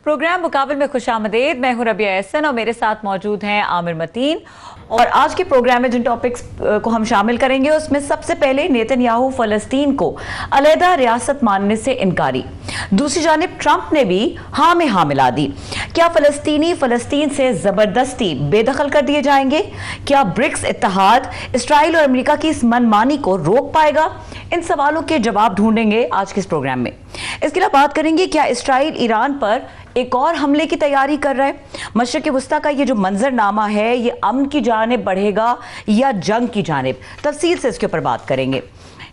Programme मुकाबल में खुशामदीद। मैं हूं रबिया एहसन और मेरे साथ मौजूद हैं आमिर मतीन। और आज के प्रोग्राम में जिन टॉपिक्स को हम शामिल करेंगे उसमें सबसे पहले नेतन्याहू फलस्तीन को अलहदा रियासत मानने से इनकारी। दूसरी जानिब ट्रंप ने भी हाँ में हाँ मिला दी। क्या फलस्तीनी फलस्तीन से जबरदस्ती बेदखल कर दिए जाएंगे? क्या ब्रिक्स इत्तेहाद इसराइल और अमेरिका की इस मनमानी को रोक पाएगा? इन सवालों के जवाब ढूंढेंगे आज के इस प्रोग्राम में। इसके अलावा बात करेंगे क्या इसराइल ईरान पर एक और हमले की तैयारी कर रहा है? मशरिक़ वस्ता का ये जो मंजरनामा है ये अमन की जानिब बढ़ेगा या जंग की जानिब? तफसील से इसके ऊपर बात करेंगे।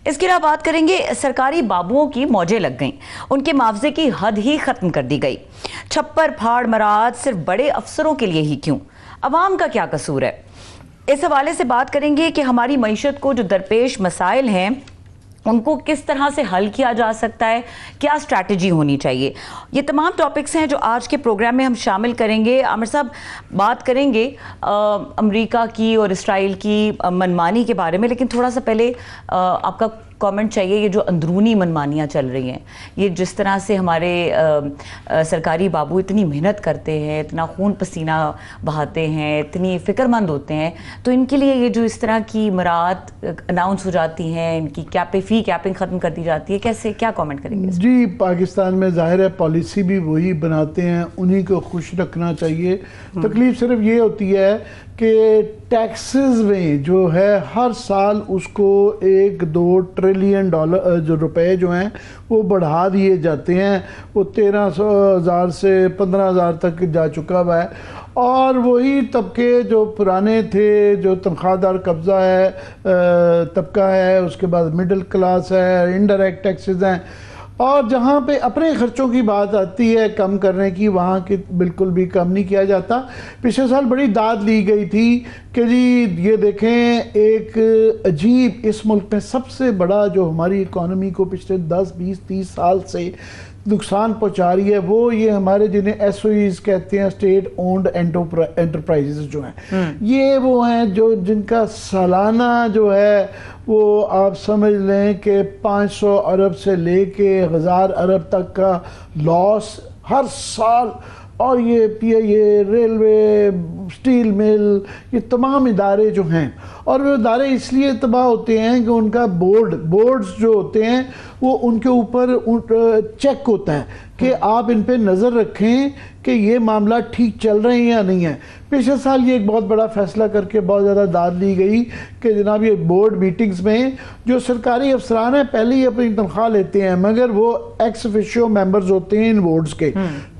इसके अलावा बात करेंगे सरकारी बाबुओं की मौजें लग गईं, उनके मुआवजे की हद ही खत्म कर दी गई। छप्पर फाड़ मराद सिर्फ बड़े अफसरों के लिए ही क्यों? अवाम का क्या कसूर है? इस हवाले से बात करेंगे कि हमारी मईशत को जो दरपेश मसाइल हैं उनको किस तरह से हल किया जा सकता है, क्या स्ट्रैटेजी होनी चाहिए। ये तमाम टॉपिक्स हैं जो आज के प्रोग्राम में हम शामिल करेंगे। आमिर साहब, बात करेंगे अमेरिका की और इसराइल की मनमानी के बारे में, लेकिन थोड़ा सा पहले आपका कमेंट चाहिए। ये जो अंदरूनी मनमानियाँ चल रही हैं, ये जिस तरह से हमारे सरकारी बाबू इतनी मेहनत करते हैं, इतना खून पसीना बहाते हैं, इतनी फ़िक्रमंद होते हैं, तो इनके लिए ये जो इस तरह की मरात अनाउंस हो जाती हैं, इनकी कैपिंग ख़त्म कर दी जाती है, कैसे, क्या कमेंट करेंगे? जी, पाकिस्तान में ज़ाहिर है पॉलिसी भी वही बनाते हैं, उन्हीं को खुश रखना चाहिए। तकलीफ सिर्फ ये होती है कि टैक्सेस में जो है हर साल उसको 1-2 ट्रिलियन डॉलर जो रुपए जो हैं वो बढ़ा दिए जाते हैं। वो 13,000 से 15,000 तक जा चुका हुआ है। और वही तबके जो पुराने थे, जो तनख्वाहदार कब्ज़ा है तबका है, उसके बाद मिडिल क्लास है, इनडायरेक्ट टैक्सेस हैं, और जहाँ पे अपने ख़र्चों की बात आती है कम करने की, वहाँ की बिल्कुल भी कम नहीं किया जाता। पिछले साल बड़ी दाद ली गई थी कि जी ये देखें, एक अजीब इस मुल्क में सबसे बड़ा जो हमारी इकॉनमी को पिछले 10, 20, 30 साल से नुकसान पहुंचा रही है, वो ये हमारे जिन्हें SOEs कहते हैं, स्टेट ओन्ड एंटरप्राइजेस जो हैं, ये वो हैं जो जिनका सालाना जो है वो आप समझ लें कि 500 अरब से लेके 1000 अरब तक का लॉस हर साल। और ये PIA, रेलवे, स्टील मिल, ये तमाम इदारे जो हैं, और वो इदारे इसलिए तबाह होते हैं कि उनका बोर्ड्स जो होते हैं वो उनके ऊपर चेक होता है कि आप इन पे नज़र रखें कि ये मामला ठीक चल रहे हैं या नहीं है। पिछले साल ये एक बहुत बड़ा फैसला करके बहुत ज़्यादा दाद ली गई कि जनाब ये बोर्ड मीटिंग्स में जो सरकारी अफसरान हैं पहले ही अपनी तनख्वाह लेते हैं, मगर वो एक्स ऑफिशियो मेंबर्स होते हैं इन बोर्ड्स के,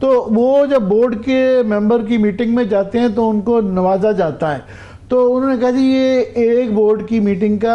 तो वो जब बोर्ड के मेंबर की मीटिंग में जाते हैं तो उनको नवाजा जाता है। तो उन्होंने कहा जी ये एक बोर्ड की मीटिंग का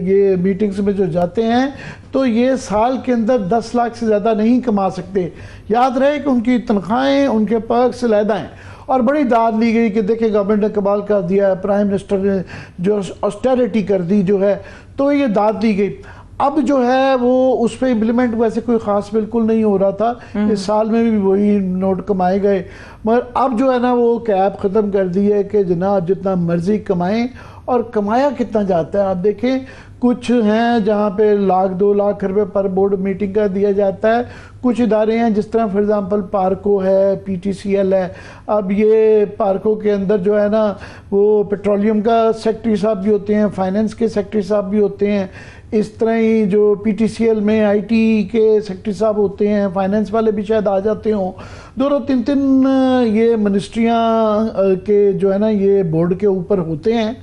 ये मीटिंग्स में जो जाते हैं तो ये साल के अंदर 10 लाख से ज़्यादा नहीं कमा सकते। याद रहे कि उनकी तनख्वाहें, उनके पर्क्स अलहदा हैं। और बड़ी दाद ली गई कि देखिए गवर्नमेंट ने कमाल कर दिया, प्राइम मिनिस्टर ने जो ऑस्टेरिटी कर दी जो है, तो ये दाद दी गई। अब जो है वो उस पर इम्प्लीमेंट वैसे कोई ख़ास बिल्कुल नहीं हो रहा था। इस साल में भी वही नोट कमाए गए, मगर अब जो है ना वो कैप ख़त्म कर दी है कि जनाब जितना मर्ज़ी कमाएं। और कमाया कितना जाता है आप देखें, कुछ हैं जहाँ पे 1-2 लाख रुपए पर बोर्ड मीटिंग का दिया जाता है। कुछ इदारे हैं जिस तरह फॉर एग्ज़ाम्पल पार्को है, PTCL है। अब ये पार्को के अंदर जो है ना वो पेट्रोलियम का सेक्रेटरी साहब भी होते हैं, फाइनेंस के सेक्रेटरी साहब भी होते हैं। इस तरह ही जो PTCL में IT के सेक्रेटरी साहब होते हैं, फाइनेंस वाले भी शायद आ जाते हों। 2-3 ये मिनिस्ट्रियाँ के जो है ना ये बोर्ड के ऊपर होते हैं।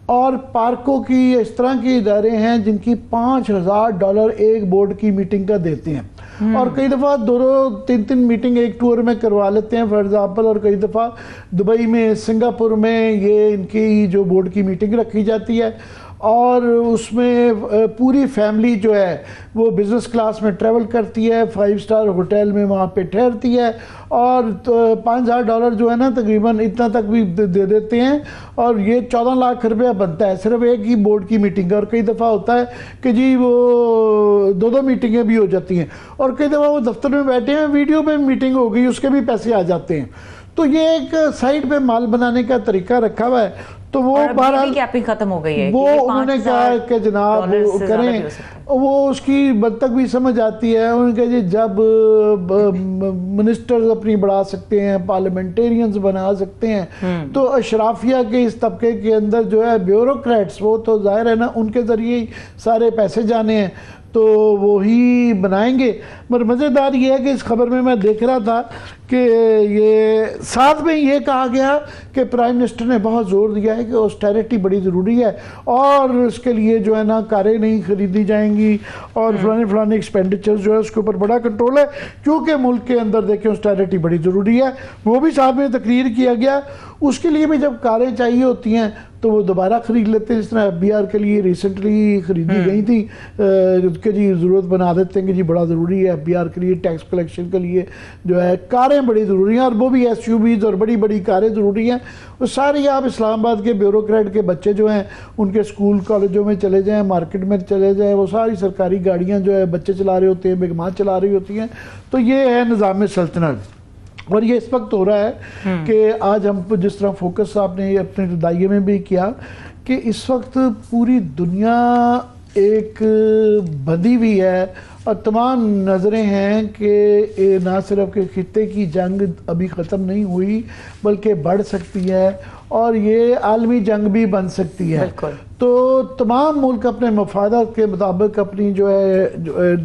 और पार्को की इस तरह के इदारे हैं जिनकी $5000 एक बोर्ड की मीटिंग का देते हैं, और कई दफ़ा 2-3 मीटिंग एक टूर में करवा लेते हैं फॉर एग्ज़ाम्पल। और कई दफ़ा दुबई में, सिंगापुर में ये इनकी जो बोर्ड की मीटिंग रखी जाती है, और उसमें पूरी फैमिली जो है वो बिज़नेस क्लास में ट्रैवल करती है, 5 स्टार होटल में वहाँ पे ठहरती है, और तो $5000 जो है ना तकरीबन इतना तक भी दे देते हैं। और ये 14 लाख रुपया बनता है सिर्फ एक ही बोर्ड की मीटिंग का। और कई दफ़ा होता है कि जी वो 2-2 मीटिंगें भी हो जाती हैं, और कई दफ़ा वो दफ्तर में बैठे हैं, वीडियो में मीटिंग हो गई, उसके भी पैसे आ जाते हैं। तो ये एक साइड पे माल बनाने का तरीका रखा हुआ है। तो वो बहरहाल कैपिंग खत्म हो गई है, वो उन्होंने कहा कि जनाब करें, वो उसकी बद तक भी समझ आती है। उन्होंने जी जब मिनिस्टर्स अपनी बढ़ा सकते हैं, पार्लियामेंटेरियंस बना सकते हैं, तो अशराफिया के इस तबके के अंदर जो है ब्यूरोक्रेट्स, वो तो जाहिर है ना उनके जरिए ही सारे पैसे जाने हैं, तो वो ही बनाएंगे। मगर मज़ेदार ये है कि इस खबर में मैं देख रहा था कि ये साथ में ये कहा गया कि प्राइम मिनिस्टर ने बहुत ज़ोर दिया है कि ऑस्टेरिटी बड़ी ज़रूरी है और इसके लिए जो है ना कारें नहीं खरीदी जाएंगी और फलाने एक्सपेंडिचर जो है उसके ऊपर बड़ा कंट्रोल है, क्योंकि मुल्क के अंदर देखें ऑस्टेरिटी बड़ी ज़रूरी है। वो भी साथ में तकरीर किया गया। उसके लिए भी जब कारें चाहिए होती हैं तो वो दोबारा ख़रीद लेते हैं। जिस तरह FBR के लिए रिसेंटली ख़रीदी गई थी कि जी ज़रूरत बना देते हैं कि जी बड़ा ज़रूरी है FBR के लिए, टैक्स कलेक्शन के लिए जो है कारें बड़ी ज़रूरी हैं, और वो भी SUVs और बड़ी बड़ी कारें ज़रूरी हैं। वो सारी आप इस्लामाबाद के ब्यूरोक्रेट के बच्चे जो हैं उनके स्कूल कॉलेजों में चले जाएँ, मार्केट में चले जाएँ, वो सारी सरकारी गाड़ियाँ जो है बच्चे चला रहे होते हैं, बेगमात चला रही होती हैं। तो ये है निज़ाम सल्तनत। और ये इस वक्त हो रहा है कि आज हम जिस तरह फोकस आपने अपने दाइये में भी किया कि इस वक्त पूरी दुनिया एक बंधी हुई है और तमाम नज़रें हैं कि ना सिर्फ कि खित्ते की जंग अभी ख़त्म नहीं हुई बल्कि बढ़ सकती है और ये आलमी जंग भी बन सकती है। तो तमाम मुल्क अपने मफादात के मुताबिक अपनी जो है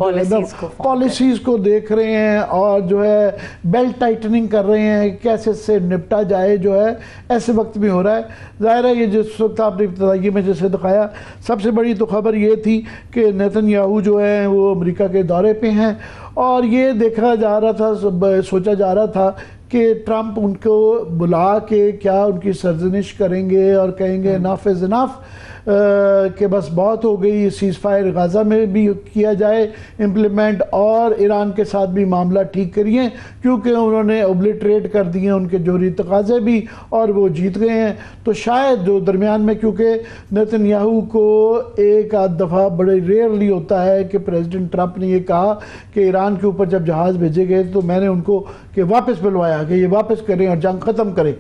पॉलिसीज़ को देख रहे हैं और जो है बेल्ट टाइटनिंग कर रहे हैं, कैसे से निपटा जाए जो है ऐसे वक्त में हो रहा है। ज़ाहिर है ये जिस वक्त आपने इब्तिदाई में जैसे दिखाया, सबसे बड़ी तो खबर ये थी कि नेतन्याहू जो है वो अमेरिका के दौरे पे हैं और ये देखा जा रहा था, सोचा जा रहा था कि ट्रंप उनको बुला के क्या उनकी सरजनिश करेंगे और कहेंगे इनफ इज़ इनफ, कि बस बहुत हो गई, सीज़ फायर गाज़ा में भी किया जाए इम्प्लीमेंट और ईरान के साथ भी मामला ठीक करिए, क्योंकि उन्होंने ओब्लिटरेट कर दिए उनके जोहरी तकाज़े भी और वो जीत गए हैं। तो शायद जो दरमियान में, क्योंकि नेतन्याहू को एक आध दफ़ा बड़े रेयरली होता है कि प्रेसिडेंट ट्रंप ने ये कहा कि ईरान के ऊपर जब जहाज़ भेजे गए तो मैंने उनको कि वापस बुलवाया कि ये वापस करें और जंग ख़त्म करें।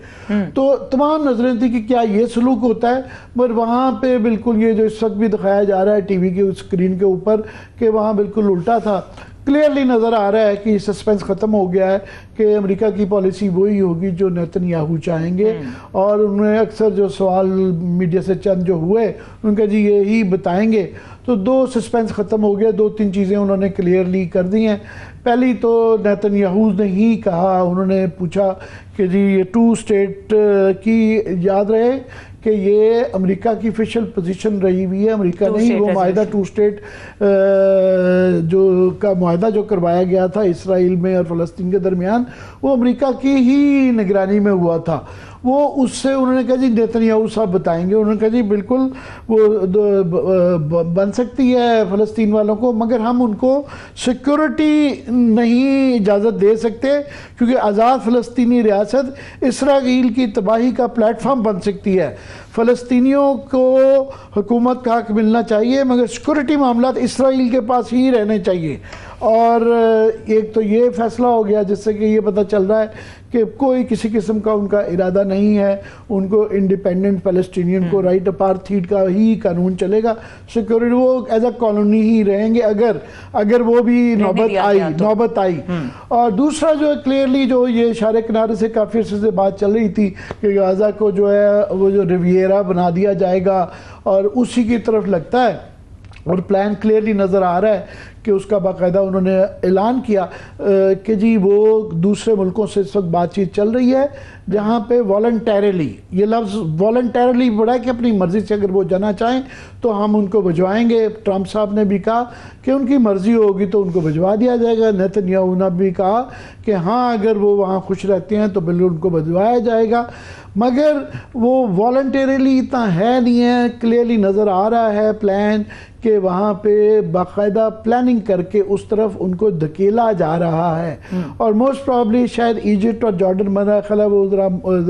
तो तमाम नजरें थी कि क्या ये सलूक होता है, मगर वहाँ पे बिल्कुल ये जो इस वक्त भी दिखाया जा रहा है टीवी की स्क्रीन के ऊपर कि वहाँ बिल्कुल उल्टा था। क्लियरली नज़र आ रहा है कि सस्पेंस ख़त्म हो गया है कि अमेरिका की पॉलिसी वही होगी जो नेतन्याहू चाहेंगे। और उन्होंने अक्सर जो सवाल मीडिया से चंद जो हुए उनका जी यही बताएंगे। तो दो सस्पेंस ख़त्म हो गया, दो तीन चीज़ें उन्होंने क्लियरली कर दी हैं। पहली तो नेतन्याहू ने ही कहा, उन्होंने पूछा कि जी ये 2 स्टेट की याद रहे कि ये अमेरिका की ऑफिशियल पोजीशन रही हुई है। अमेरिका ने ही वो माहिदा 2 स्टेट जो का माहिदा जो करवाया गया था इसराइल में और फ़लस्तीन के दरमियान, वो अमेरिका की ही निगरानी में हुआ था। वो उससे उन्होंने कहा जी नेतन्याहू साहब बताएंगे। उन्होंने कहा जी बिल्कुल वो बन सकती है फ़लस्तीन वालों को, मगर हम उनको सिक्योरिटी नहीं इजाज़त दे सकते, क्योंकि आज़ाद फ़लस्तीनी रियासत इसराइल की तबाही का प्लेटफॉर्म बन सकती है। फ़लस्तीनियों को हुकूमत का हक मिलना चाहिए, मगर सिक्योरिटी मामला इसराइल के पास ही रहने चाहिए। और एक तो ये फैसला हो गया जिससे कि ये पता चल रहा है कि कोई किसी किस्म का उनका इरादा नहीं है, उनको इंडिपेंडेंट फ़लस्तीनियन को राइट अपार्थीड का ही कानून चलेगा, सिक्योरिटी वो एज अ कॉलोनी ही रहेंगे अगर वो भी नौबत आई। और दूसरा जो है क्लियरली जो ये इशारे किनारे से काफ़ी अर्से से बात चल रही थी कि गाज़ा को जो है वो जो रिविएरा बना दिया जाएगा और उसी की तरफ लगता है। और प्लान क्लियरली नज़र आ रहा है कि उसका बाकायदा उन्होंने ऐलान किया कि जी वो दूसरे मुल्कों से इस वक्त बातचीत चल रही है जहाँ पे वॉलंटरली, ये लफ्ज़ वॉलंटरली बड़ा है कि अपनी मर्ज़ी से अगर वो जाना चाहें तो हम उनको भिजवाएंगे। ट्रंप साहब ने भी कहा कि उनकी मर्ज़ी होगी तो उनको भिजवा दिया जाएगा। नेतन्याहू ने भी कहा कि हाँ अगर वो वहाँ खुश रहते हैं तो बिल्कुल उनको भिजवाया जाएगा, मगर वो वॉलंटरली इतना है नहीं है। क्लियरली नज़र आ रहा है प्लान कि वहाँ पे बाकायदा प्लानिंग करके उस तरफ उनको धकेला जा रहा है। और मोस्ट प्रॉब्ली शायद इजिप्ट और जॉर्डन मेरा ख्याल है वो ज़रा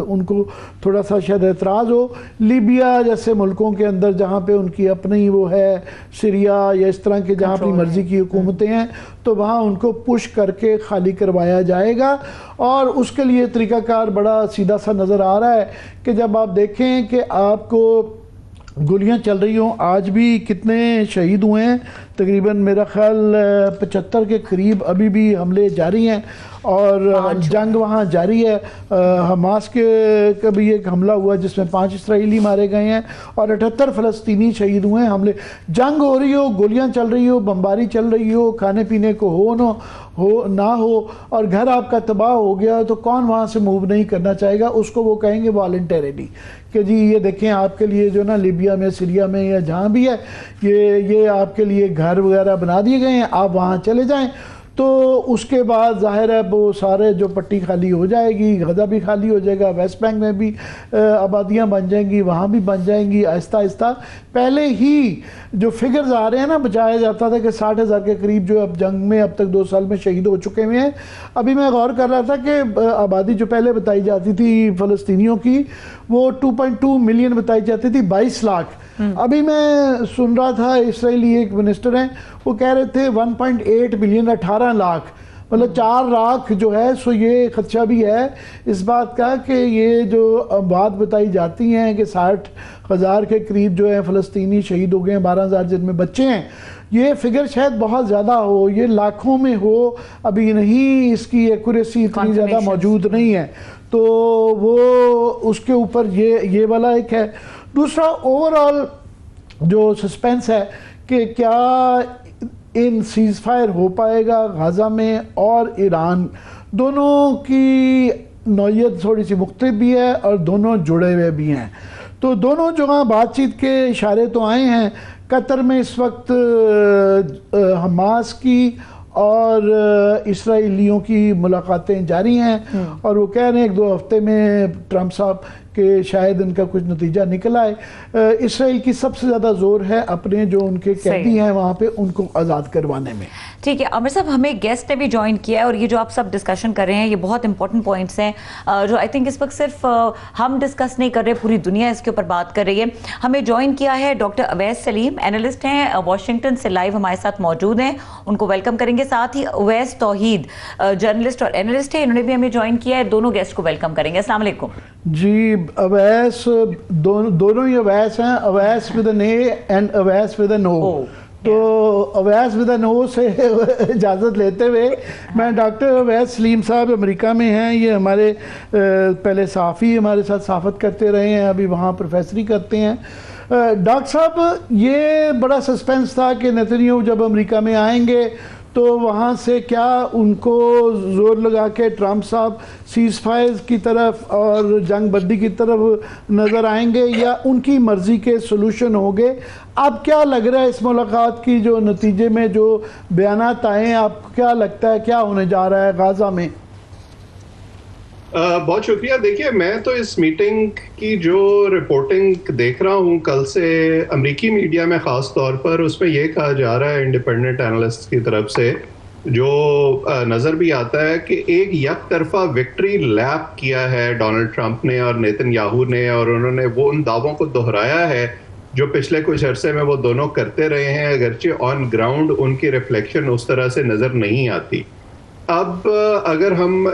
उनको थोड़ा सा शायद एतराज़ हो। लीबिया जैसे मुल्कों के अंदर जहाँ पे उनकी अपनी वो है, सीरिया या इस तरह के जहाँ अपनी मर्ज़ी की हुकूमतें हैं, तो वहाँ उनको पुश करके खाली करवाया जाएगा। और उसके लिए तरीक़ाकार बड़ा सीधा सा नज़र आ रहा है कि जब आप देखें कि आपको गोलियां चल रही हों, आज भी कितने शहीद हुए हैं, तकरीबन मेरा ख्याल 75 के करीब अभी भी हमले जारी हैं और जंग वहाँ जारी है। हमास के का भी एक हमला हुआ जिसमें 5 इसराइली मारे गए हैं और 78 फ़लस्तीनी शहीद हुए हैं। हमले, जंग हो रही हो, गोलियां चल रही हो, बमबारी चल रही हो, खाने पीने को हो ना हो और घर आपका तबाह हो गया, तो कौन वहाँ से मूव नहीं करना चाहेगा? उसको वो कहेंगे वॉलंटरीली कि जी ये देखें आपके लिए जो ना लिबिया में, सीरिया में या जहाँ भी है, ये आपके लिए घर वगैरह बना दिए गए हैं, आप वहाँ चले जाएं। तो उसके बाद जाहिर है वो सारे जो पट्टी खाली हो जाएगी, गज़ा भी खाली हो जाएगा, वेस्ट बैंक में भी आबादियाँ बन जाएंगी, वहाँ भी बन जाएंगी आहिस्ता आहिस्ता। पहले ही जो फिगर्स आ रहे हैं ना, बचाया जाता था कि 60,000 के करीब जो अब जंग में अब तक 2 साल में शहीद हो चुके हुए हैं। अभी मैं गौर कर रहा था कि आबादी जो पहले बताई जाती थी फ़लस्तीनियों की, वो 2.2 मिलियन बताई जाती थी, 22 लाख। अभी मैं सुन रहा था, इसराइली एक मिनिस्टर हैं, वो कह रहे थे 1.8 मिलियन, 18 लाख, मतलब 4 लाख जो है। सो ये खदशा भी है इस बात का कि ये जो बात बताई जाती हैं कि 60,000 के करीब जो है फ़लस्तीनी शहीद हो गए हैं, 12,000 जिनमें बच्चे हैं, ये फिगर शायद बहुत ज़्यादा हो, ये लाखों में हो, अभी नहीं, इसकी एक्यूरेसी इतनी ज़्यादा मौजूद नहीं है। तो वो उसके ऊपर ये वाला एक है। दूसरा, ओवरऑल जो सस्पेंस है कि क्या इन सीज़ फायर हो पाएगा गाज़ा में, और ईरान दोनों की नौयत थोड़ी सी मुख्तलिफ भी है और दोनों जुड़े हुए भी हैं। तो दोनों जगह बातचीत के इशारे तो आए हैं। कतर में इस वक्त हमास की और इसराइलियों की मुलाकातें जारी हैं और वो कह रहे हैं 1-2 हफ्ते में ट्रंप साहब कि शायद इनका कुछ नतीजा निकल आए। इसराइल की सबसे ज़्यादा जोर है अपने जो उनके कैदी हैं वहाँ पे उनको आज़ाद करवाने में। ठीक है आमिर साहब, हमें गेस्ट ने भी ज्वाइन किया है और ये जो आप सब डिस्कशन कर रहे हैं ये बहुत इंपॉर्टेंट पॉइंट्स हैं जो आई थिंक इस वक्त सिर्फ हम डिस्कस नहीं कर रहे, पूरी दुनिया इसके ऊपर बात कर रही है। हमें ज्वाइन किया है डॉक्टर अवैस सलीम, एनालिस्ट हैं, वाशिंगटन से लाइव हमारे साथ मौजूद हैं, उनको वेलकम करेंगे। साथ ही अवैस तौहीद जर्नलिस्ट और एनालिस्ट है, इन्होंने भी हमें ज्वाइन किया है। दोनों गेस्ट को वेलकम करेंगे। अस्सलाम वालेकुम जी। अवैस दोनों ही अवैस हैं, Awais with N A and Awais with N O. तो अवैस विद एन ओ से इजाज़त लेते हुए मैं डॉक्टर अवैस सलीम साहब अमेरिका में हैं, ये हमारे पहले सहाफ़ी हमारे साथ सहाफ़त करते रहे हैं, अभी वहाँ प्रोफेसरी करते हैं। डॉक्टर साहब, ये बड़ा सस्पेंस था कि नेतन्याहू जब अमेरिका में आएंगे तो वहाँ से क्या उनको ज़ोर लगा के ट्रंप साहब सीज़ फायर की तरफ और जंग बंदी की तरफ नज़र आएंगे या उनकी मर्ज़ी के सलूशन होंगे? आप क्या लग रहा है इस मुलाकात की जो नतीजे में जो बयानात आए हैं, आपको क्या लगता है क्या होने जा रहा है गाज़ा में? बहुत शुक्रिया। देखिए, मैं तो इस मीटिंग की जो रिपोर्टिंग देख रहा हूँ कल से अमेरिकी मीडिया में ख़ास तौर पर, उसमें यह कहा जा रहा है इंडिपेंडेंट एनालिस्ट की तरफ से, जो नज़र भी आता है कि एक यक तरफा विक्ट्री लैप किया है डोनाल्ड ट्रंप ने और नेतन्याहू ने, और उन्होंने वो उन दावों को दोहराया है जो पिछले कुछ अरसे में वो दोनों करते रहे हैं, अगरचे ऑन ग्राउंड उनकी रिफ्लेक्शन उस तरह से नज़र नहीं आती। अब अगर हम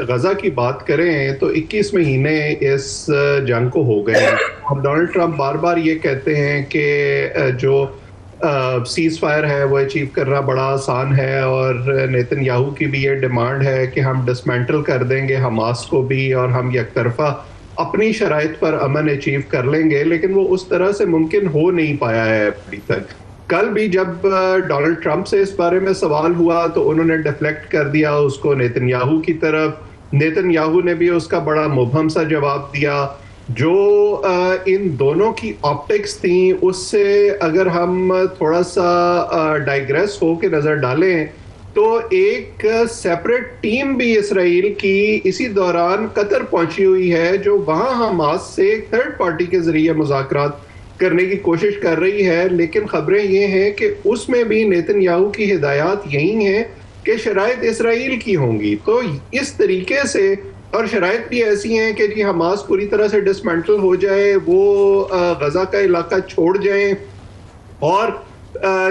गज़ा की बात करें तो 21 महीने इस जंग को हो गए हैं और डोनाल्ड ट्रंप बार बार ये कहते हैं कि जो सीज़ फायर है वो अचीव करना बड़ा आसान है, और नेतन्याहू की भी ये डिमांड है कि हम डिसमेंटल कर देंगे हमास को भी और हम एक तरफा अपनी शराइत पर अमन अचीव कर लेंगे, लेकिन वो उस तरह से मुमकिन हो नहीं पाया है अभी तक। कल भी जब डोनाल्ड ट्रंप से इस बारे में सवाल हुआ तो उन्होंने डिफ्लेक्ट कर दिया उसको नेतन्याहू की तरफ। नेतन्याहू ने भी उसका बड़ा मुबहम सा जवाब दिया। जो इन दोनों की ऑप्टिक्स थी उससे अगर हम थोड़ा सा डाइग्रेस हो के नज़र डालें तो एक सेपरेट टीम भी इसराइल की इसी दौरान कतर पहुंची हुई है, जो वहां हमास से एक थर्ड पार्टी के जरिए मुज़ाकरात करने की कोशिश कर रही है, लेकिन खबरें ये हैं कि उसमें भी नेतन्याहू की हिदायत यही हैं कि शराइत इसराइल की होंगी। तो इस तरीके से, और शराइत भी ऐसी हैं कि जी हमास पूरी तरह से डिसमेंटल हो जाए, वो गजा का इलाका छोड़ जाएं, और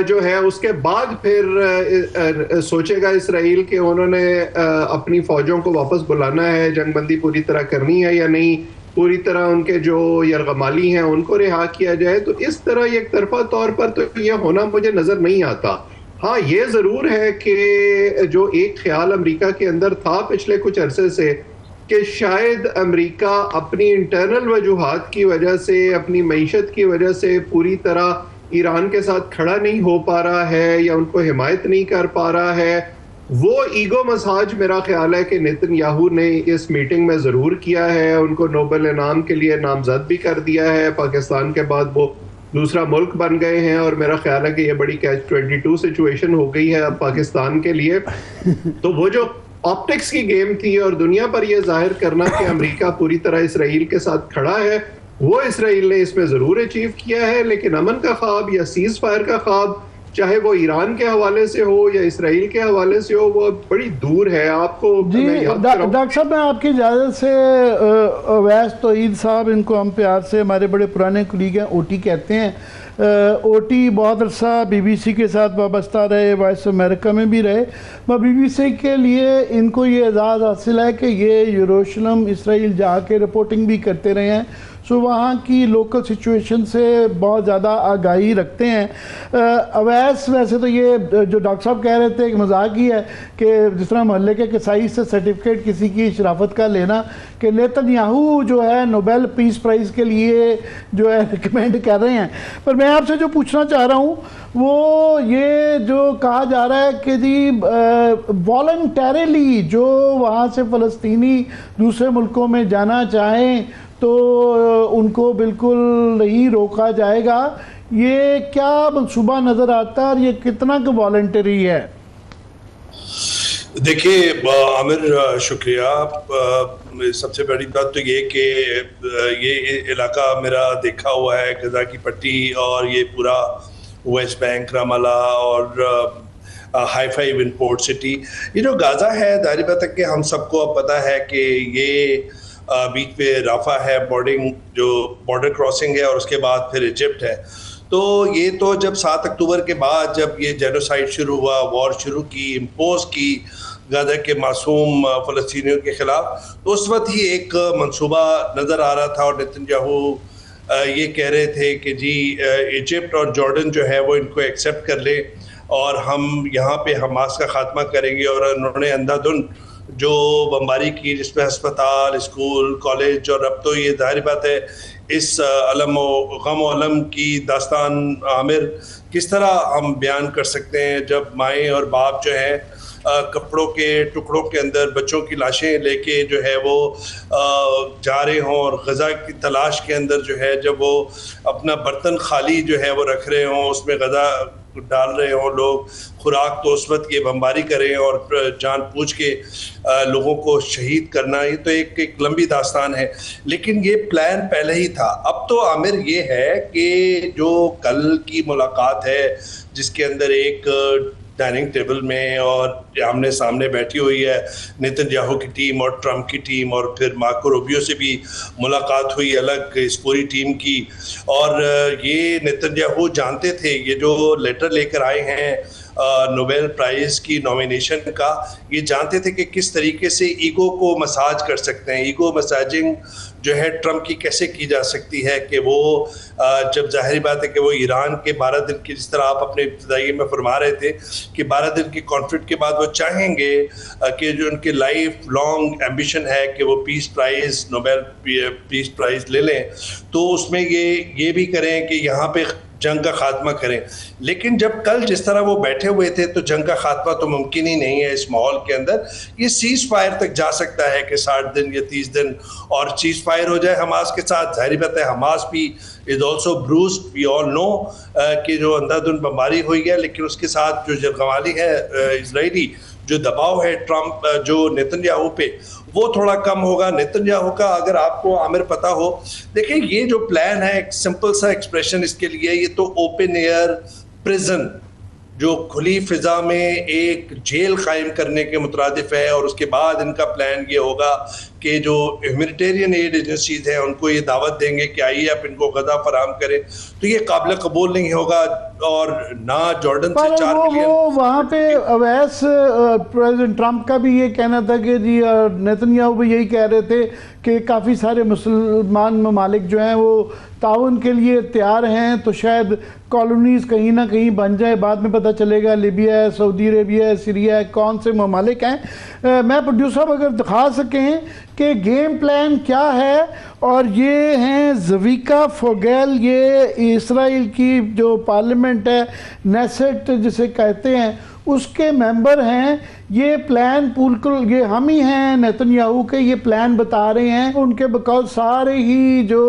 जो है उसके बाद फिर सोचेगा इसराइल कि उन्होंने अपनी फौजों को वापस बुलाना है, जंगबंदी पूरी तरह करनी है या नहीं, पूरी तरह उनके जो यरगमाली हैं उनको रिहा किया जाए। तो इस तरह एक तरफा तौर पर तो ये होना मुझे नजर नहीं आता। हाँ, ये जरूर है कि जो एक ख्याल अमेरिका के अंदर था पिछले कुछ अरसे से कि शायद अमेरिका अपनी इंटरनल वजूहात की वजह से, अपनी मईशत की वजह से पूरी तरह ईरान के साथ खड़ा नहीं हो पा रहा है या उनको हिमायत नहीं कर पा रहा है। वो ईगो मसाज मेरा ख्याल है कि नेतन्याहू ने इस मीटिंग में ज़रूर किया है। उनको नोबेल इनाम के लिए नामजद भी कर दिया है। पाकिस्तान के बाद वो दूसरा मुल्क बन गए हैं, और मेरा ख्याल है कि ये बड़ी कैच 22 सिचुएशन हो गई है अब पाकिस्तान के लिए। तो वो जो ऑप्टिक्स की गेम थी और दुनिया पर यह जाहिर करना कि अमेरिका पूरी तरह इसराइल के साथ खड़ा है, वो इसराइल ने इसमें जरूर अचीव किया है। लेकिन अमन का ख्वाब या सीज फायर का ख्वाब, चाहे वो ईरान के हवाले से हो या इसराइल के हवाले से हो, वो बड़ी दूर है। आपको जी डॉक्टर साहब, मैं आपकी इजाज़त से अवैस तोईद साहब, इनको हम प्यार से हमारे बड़े पुराने कुलीग हैं, ओटी कहते हैं। ओटी बहुत अरसा बीबीसी के साथ वाबस्ता रहे, वॉइस अमेरिका में भी रहे। मैं बीबीसी के लिए इनको ये एजाज़ हासिल है कि ये यरूशलेम इसराइल जाके रिपोर्टिंग भी करते रहे हैं, सो वहाँ की लोकल सिचुएशन से बहुत ज़्यादा आगाही रखते हैं। अवैस, वैसे तो ये जो डॉक्टर साहब कह रहे थे कि मजाक ही है कि जिस तरह मोहल्ले के कसाई से सर्टिफिकेट किसी की शराफत का लेना, कि नेतन्याहू जो है नोबेल पीस प्राइज़ के लिए जो है रिकमेंड कर रहे हैं। पर मैं आपसे जो पूछना चाह रहा हूँ वो ये जो कहा जा रहा है कि जी वॉलंटरली जो वहाँ से फ़लस्तीनी दूसरे मुल्कों में जाना चाहें तो उनको बिल्कुल नहीं रोका जाएगा, ये क्या मंसूबा नज़र आता है और ये कितना का वॉलंटरी है? देखिए आमिर, शुक्रिया। सबसे बड़ी बात तो ये कि ये इलाका मेरा देखा हुआ है, गजा की पट्टी और ये पूरा वेस्ट बैंक, रामाला और हाइफा इवन पोर्ट सिटी। ये जो गाज़ा है, जाहिर बात है कि हम सबको अब पता है कि ये बीच पे राफा है, बॉर्डर क्रॉसिंग है, और उसके बाद फिर इजिप्ट है। तो ये तो जब 7 अक्टूबर के बाद जब ये जेनोसाइड शुरू हुआ, वॉर शुरू की, इम्पोज की गाज़ा के मासूम फ़लस्तीनियों के ख़िलाफ़, तो उस वक्त ही एक मंसूबा नज़र आ रहा था। और नेतन्याहू ये कह रहे थे कि जी इजिप्ट और जॉर्डन जो है वो इनको एक्सेप्ट कर ले और हम यहाँ पे हमास का खात्मा करेंगे। और उन्होंने अंधाधुंध जो बमबारी की, जिसमें अस्पताल, स्कूल, कॉलेज, और अब तो ये जाहिर बात है इस गम अलम की दास्तान आमिर किस तरह हम बयान कर सकते हैं जब माएँ और बाप जो है कपड़ों के टुकड़ों के अंदर बच्चों की लाशें लेके जो है वो जा रहे हों, और गज़ा की तलाश के अंदर जो है जब वो अपना बर्तन खाली जो है वो रख रहे हों, उसमें गज़ा डाल रहे हों लोग खुराक, तो उस वक्त ये बमबारी करें और जान पूछ के लोगों को शहीद करना, ये तो एक लंबी दास्तान है। लेकिन ये प्लान पहले ही था। अब तो आमिर ये है कि जो कल की मुलाकात है जिसके अंदर एक डाइनिंग टेबल में और आमने सामने बैठी हुई है नेतन्याहू की टीम और ट्रंप की टीम, और फिर मार्को रूबियो से भी मुलाकात हुई अलग इस पूरी टीम की। और ये नेतन्याहू जानते थे, ये जो लेटर लेकर आए हैं नोबेल प्राइज़ की नॉमिनेशन का, ये जानते थे कि किस तरीके से ईगो को मसाज कर सकते हैं। ईगो मसाजिंग जो है ट्रंप की कैसे की जा सकती है कि वो जब जाहिर बात है कि वो ईरान के 12 दिन की, जिस तरह आप अपने इब्तिदाई में फरमा रहे थे कि 12 दिन की कॉन्फ्लिक्ट के बाद वो चाहेंगे कि जो उनके लाइफ लॉन्ग एम्बिशन है कि वो peace prize, Nobel peace prize ले लें, तो उसमें ये भी करें कि यहाँ पे जंग का खात्मा करें। लेकिन जब कल जिस तरह वो बैठे हुए थे तो जंग का खात्मा तो मुमकिन ही नहीं है इस माहौल के अंदर। ये सीज फायर तक जा सकता है कि 60 दिन या 30 दिन और सीज फायर हो जाए हमास के साथ। जाहिर बात है हमास भी is also bruised, we all know कि जो अंधाधुंध बमबारी हुई है, लेकिन उसके साथ जो जरगवाली है इजरायली, जो दबाव है ट्रम्प जो नेतन्याहू पे, वो थोड़ा कम होगा। नेतन्याहू का अगर आपको आमिर पता हो, देखिए ये जो प्लान है, एक सिंपल सा एक्सप्रेशन इसके लिए, ये तो ओपन एयर प्रिजन, जो खुली फिजा में एक जेल कायम करने के मुतरादिफ है। और उसके बाद इनका प्लान ये होगा कि जो ह्यूमैनिटेरियन एड एजेंसीज हैं उनको ये दावत देंगे कि आइए आप इनको गदा फराहम करें, तो ये काबिल कबूल नहीं होगा। और ना जॉर्डन से 4 मिलियन वहाँ पे अवैस प्रेसिडेंट ट्रंप का भी ये कहना था कि जी, नेतन्याहू भी यही कह रहे थे कि काफ़ी सारे मुसलमान ममालिक जो हैं वो ताउन के लिए तैयार हैं, तो शायद कॉलोनीज़ कहीं ना कहीं बन जाए, बाद में पता चलेगा लिबिया है, सऊदी अरेबिया है, सीरिया है, कौन से ममालिक हैं। मैं प्रोड्यूसर साहब अगर दिखा सकें कि गेम प्लान क्या है। और ये हैं ज़वीका फोगेल, ये इसराइल की जो पार्लियामेंट है, नेसेट जिसे कहते हैं, उसके मेंबर हैं। ये प्लान बिल्कुल ये हम ही हैं नेतन्याहू के, ये प्लान बता रहे हैं उनके, बिकॉज सारे ही जो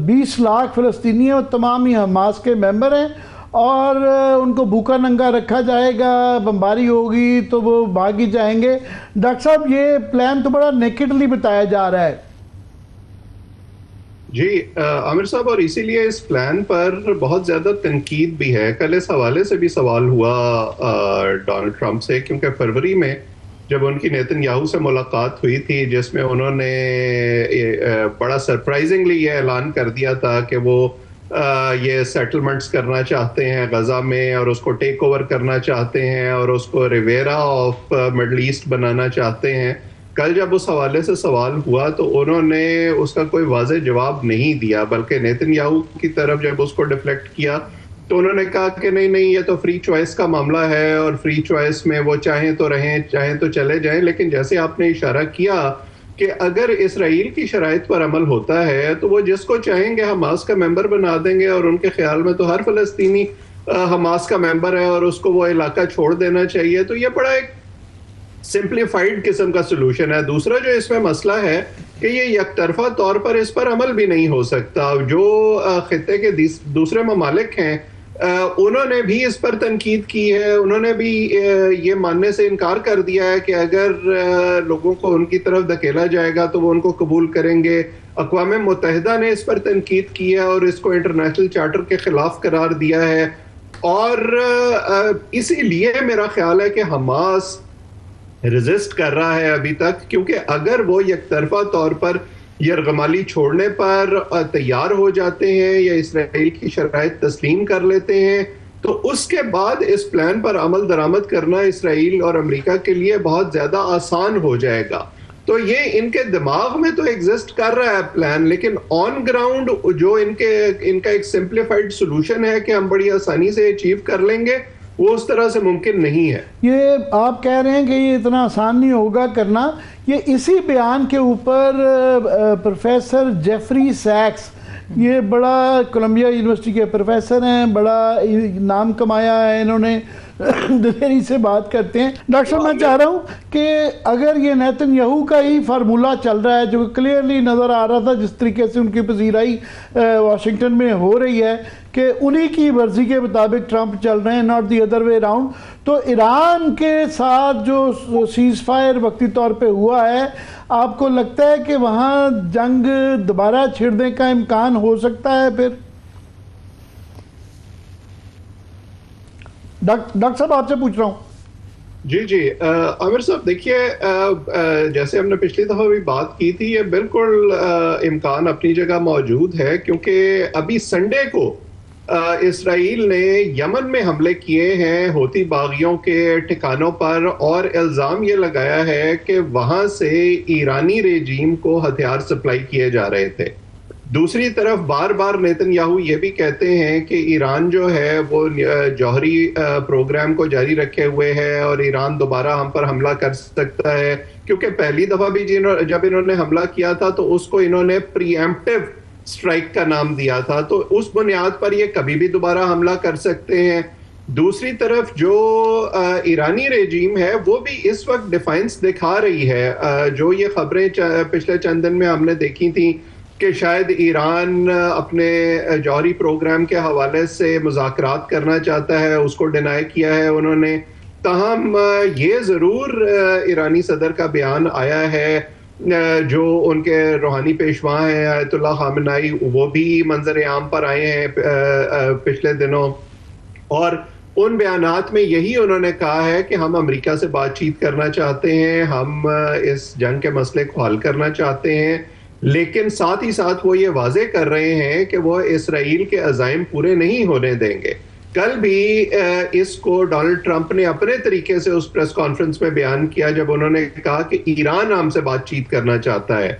20 लाख फ़लस्तीनी हैं वो तमाम ही हमास के मेंबर हैं। और उनको भूखा नंगा रखा जाएगा, बमबारी होगी तो वो भाग ही जाएंगे। डॉक्टर साहब, ये प्लान तो बड़ा नेकेडली बताया जा रहा है। जी आमिर साहब, और इसीलिए इस प्लान पर बहुत ज़्यादा तनकीद भी है। कल इस हवाले से भी सवाल हुआ डोनाल्ड ट्रंप से, क्योंकि फरवरी में जब उनकी नेतन्याहू से मुलाकात हुई थी, जिसमें उन्होंने बड़ा सरप्राइजिंगली ये ऐलान कर दिया था कि वो ये सेटलमेंट्स करना चाहते हैं गजा में, और उसको टेक ओवर करना चाहते हैं, और उसको रिवेरा ऑफ मिडल ईस्ट बनाना चाहते हैं। कल जब उस हवाले से सवाल हुआ तो उन्होंने उसका कोई वाज़ेह जवाब नहीं दिया, बल्कि नेतन्याहू की तरफ जब उसको डिफ्लेक्ट किया तो उन्होंने कहा कि नहीं नहीं, ये तो फ्री चॉइस का मामला है, और फ्री चॉइस में वो चाहें तो रहें, चाहें तो चले जाएं। लेकिन जैसे आपने इशारा किया कि अगर इसराइल की शराइत पर अमल होता है तो वो जिसको चाहेंगे हमास का मेंबर बना देंगे, और उनके ख्याल में तो हर फ़लस्तीनी हमास का मेंबर है और उसको वो इलाका छोड़ देना चाहिए। तो ये बड़ा एक सिंप्लीफाइड किस्म का सोल्यूशन है। दूसरा जो इसमें मसला है कि ये यकतरफा तौर पर इस पर अमल भी नहीं हो सकता। जो खित्ते के दूसरे ममालिक हैं उन्होंने भी इस पर तनकीद की है। उन्होंने भी ये मानने से इनकार कर दिया है कि अगर लोगों को उनकी तरफ धकेला जाएगा तो वो उनको कबूल करेंगे। अक़वाम मुत्तहिदा ने इस पर तनकीद की है और इसको इंटरनेशनल चार्टर के खिलाफ करार दिया है। और इसीलिए मेरा ख्याल है कि हमास रेजिस्ट कर रहा है अभी तक, क्योंकि अगर वो यकतरफा तौर पर यरगमाली छोड़ने पर तैयार हो जाते हैं या इसराइल की शराइत तस्लीम कर लेते हैं तो उसके बाद इस प्लान पर अमल दरामद करना इसराइल और अमेरिका के लिए बहुत ज़्यादा आसान हो जाएगा। तो ये इनके दिमाग में तो एग्जिस्ट कर रहा है प्लान, लेकिन ऑन ग्राउंड जो इनका एक सिंप्लीफाइड सोल्यूशन है कि हम बड़ी आसानी से अचीव कर लेंगे, वो उस तरह से मुमकिन नहीं है। ये आप कह रहे हैं कि ये इतना आसान नहीं होगा करना। ये इसी बयान के ऊपर प्रोफेसर जेफरी सैक्स, ये बड़ा कोलंबिया यूनिवर्सिटी के प्रोफेसर हैं, बड़ा नाम कमाया है इन्होंने, दिलेरी से बात करते हैं। डॉक्टर साहब, मैं चाह रहा हूँ कि अगर ये नेतन्याहू का ही फार्मूला चल रहा है जो क्लियरली नज़र आ रहा था जिस तरीके से उनकी पजीराई वाशिंगटन में हो रही है कि उन्हीं की मर्जी के मुताबिक ट्रंप चल रहे हैं, not the other way around, तो ईरान के साथ जो सीज़ फायर वक्ती तौर पे हुआ है, आपको लगता है कि वहाँ जंग दोबारा छिड़ने का इम्कान हो सकता है? फिर डॉक्टर साहब आपसे पूछ रहा हूँ। जी आमिर साहब, देखिए जैसे हमने पिछली दफ़ा भी बात की थी, ये बिल्कुल इम्कान अपनी जगह मौजूद है, क्योंकि अभी संडे को इसराइल ने यमन में हमले किए हैं हूती बागियों के ठिकानों पर, और इल्ज़ाम ये लगाया है कि वहाँ से ईरानी रेजीम को हथियार सप्लाई किए जा रहे थे। दूसरी तरफ बार बार नेतन्याहू ये भी कहते हैं कि ईरान जो है वो जौहरी प्रोग्राम को जारी रखे हुए है और ईरान दोबारा हम पर हमला कर सकता है, क्योंकि पहली दफ़ा भी जब इन्होंने हमला किया था तो उसको इन्होंने प्रीएम्प्टिव स्ट्राइक का नाम दिया था, तो उस बुनियाद पर ये कभी भी दोबारा हमला कर सकते हैं। दूसरी तरफ जो ईरानी रेजीम है वो भी इस वक्त डिफाइंस दिखा रही है। जो ये खबरें पिछले चंद दिन में हमने देखी थी कि शायद ईरान अपने जौहरी प्रोग्राम के हवाले से मुज़ाकरात करना चाहता है, उसको डिनाई किया है उन्होंने। ताहम ये ज़रूर ईरानी सदर का बयान आया है, जो उनके रूहानी पेशवा हैं आयतुल्लाह खामेनी, वो भी मंजर आम पर आए हैं पिछले दिनों, और उन बयानात में यही उन्होंने कहा है कि हम अमेरिका से बातचीत करना चाहते हैं, हम इस जंग के मसले को हल करना चाहते हैं, लेकिन साथ ही साथ वो ये वाजे कर रहे हैं कि वो इसराइल के अज़ाइम पूरे नहीं होने देंगे। कल भी इसको डोनाल्ड ट्रंप ने अपने तरीके से उस प्रेस कॉन्फ्रेंस में बयान किया जब उन्होंने कहा कि ईरान हमसे बातचीत करना चाहता है।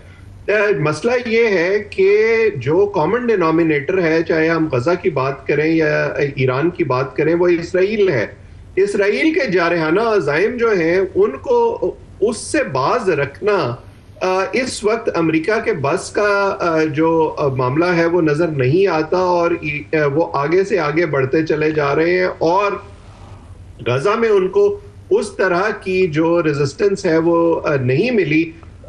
मसला ये है कि जो कॉमन डिनोमिनेटर है, चाहे हम गजा की बात करें या ईरान की बात करें, वो इसराइल है। इसराइल के जारहाना अज़ाइम जो हैं उनको उससे बाज रखना इस वक्त अमेरिका के बस का जो मामला है वो नजर नहीं आता, और वो आगे से आगे बढ़ते चले जा रहे हैं, और गजा में उनको उस तरह की जो रेजिस्टेंस है वो नहीं मिली।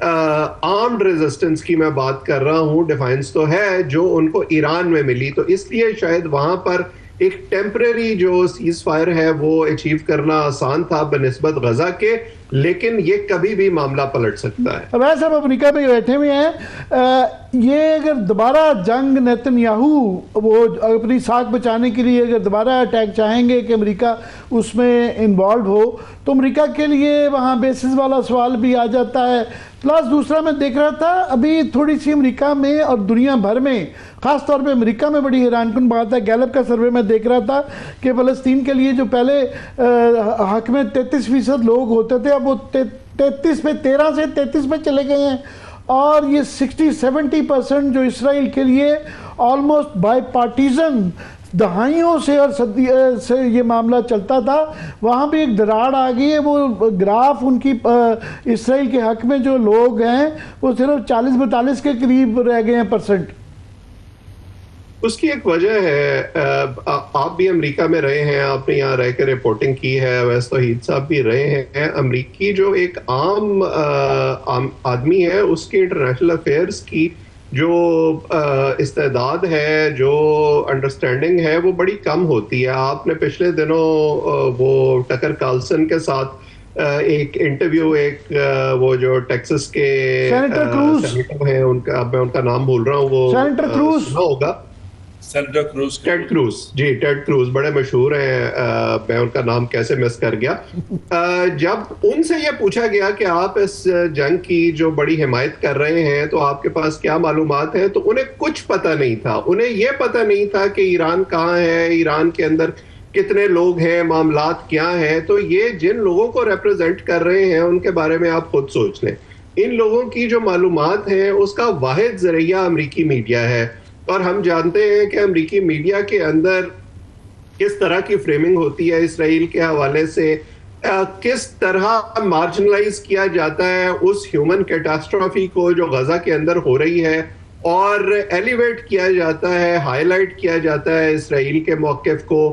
आर्म्ड रेजिस्टेंस की मैं बात कर रहा हूं, डिफेंस तो है जो उनको ईरान में मिली, तो इसलिए शायद वहां पर एक टेम्परेरी जो सीज फायर है वो अचीव करना आसान था बनिस्बत गजा के, लेकिन ये कभी भी मामला पलट सकता है। अवैस साहब अमेरिका में बैठे हुए हैं, ये अगर दोबारा जंग नेतन्याहू वो अपनी साख बचाने के लिए अगर दोबारा अटैक चाहेंगे कि अमेरिका उसमें इन्वॉल्व हो, तो अमेरिका के लिए वहाँ बेसिस वाला सवाल भी आ जाता है। प्लस दूसरा मैं देख रहा था अभी थोड़ी सी अमेरिका में और दुनिया भर में, ख़ास तौर पे अमेरिका में बड़ी हैरानकुन बात है, गैलप का सर्वे में देख रहा था कि फ़लस्तीन के लिए जो पहले हक में 33% लोग होते थे, अब वो 13 से 33 पे चले गए हैं, और ये 60-70% जो इसराइल के लिए ऑलमोस्ट बाई पार्टीजन दहाइयों से और सदी से ये मामला चलता था, वहाँ भी एक दरार आ गई है। वो ग्राफ उनकी इसराइल के हक में जो लोग हैं वो सिर्फ 40-42 के करीब रह गए हैं %। उसकी एक वजह है, आप भी अमेरिका में रहे हैं, आपने यहाँ रह कर रिपोर्टिंग की है, वैसे तो हीद साहब भी रहे हैं। अमेरिकी जो एक आम आदमी है, उसके इंटरनेशनल अफेयर्स की जो इस्तेदाद है, जो अंडरस्टैंडिंग है, वो बड़ी कम होती है। आपने पिछले दिनों वो टकर कार्लसन के साथ एक इंटरव्यू, एक वो जो टेक्सास के सेनेटर क्रूज हैं, उनका मैं उनका नाम भूल रहा हूँ, वो सेनेटर क्रूज होगा, सेनेटर क्रूज, टेड क्रूज जी, टेड क्रूज बड़े मशहूर हैं, मैं उनका नाम कैसे मिस कर गया। जब उनसे ये पूछा गया कि आप इस जंग की जो बड़ी हिमायत कर रहे हैं तो आपके पास क्या मालूमात है, तो उन्हें कुछ पता नहीं था। उन्हें ये पता नहीं था कि ईरान कहाँ है, ईरान के अंदर कितने लोग हैं, मामलात क्या हैं। तो ये जिन लोगों को रिप्रेजेंट कर रहे हैं उनके बारे में आप खुद सोच लें। इन लोगों की जो मालूमात है उसका वाहिद जरिया अमेरिकी मीडिया है, और हम जानते हैं कि अमेरिकी मीडिया के अंदर किस तरह की फ्रेमिंग होती है इसराइल के हवाले से, किस तरह मार्जिनलाइज किया जाता है उस ह्यूमन कैटास्ट्रॉफी को जो गजा के अंदर हो रही है, और एलिवेट किया जाता है, हाईलाइट किया जाता है इसराइल के मौक़िफ़ को।